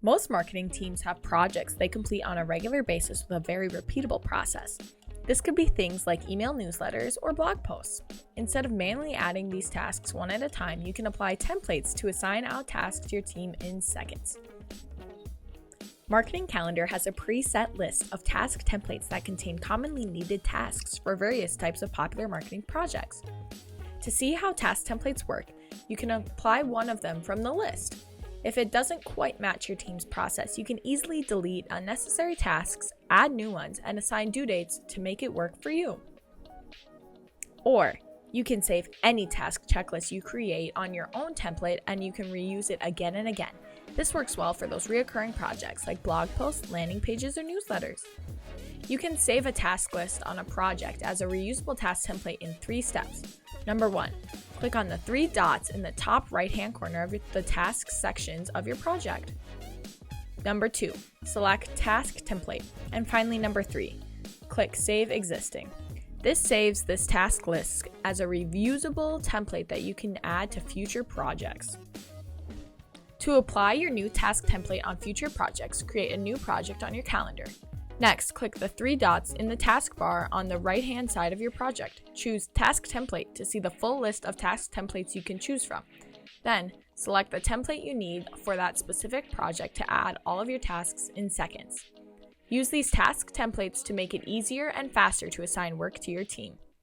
Most marketing teams have projects they complete on a regular basis with a very repeatable process. This could be things like email newsletters or blog posts. Instead of manually adding these tasks one at a time, you can apply templates to assign out tasks to your team in seconds. Marketing Calendar has a preset list of task templates that contain commonly needed tasks for various types of popular marketing projects. To see how task templates work, you can apply one of them from the list. If it doesn't quite match your team's process, you can easily delete unnecessary tasks, add new ones, and assign due dates to make it work for you. Or you can save any task checklist you create on your own template and you can reuse it again and again. This works well for those recurring projects like blog posts, landing pages, or newsletters. You can save a task list on a project as a reusable task template in 3 steps. Number 1, click on the 3 dots in the top right-hand corner of the tasks sections of your project. Number 2, select Task Template. And finally, number 3, click Save Existing. This saves this task list as a reusable template that you can add to future projects. To apply your new task template on future projects, create a new project on your calendar. Next, click the 3 dots in the taskbar on the right-hand side of your project. Choose Task Template to see the full list of task templates you can choose from. Then, select the template you need for that specific project to add all of your tasks in seconds. Use these task templates to make it easier and faster to assign work to your team.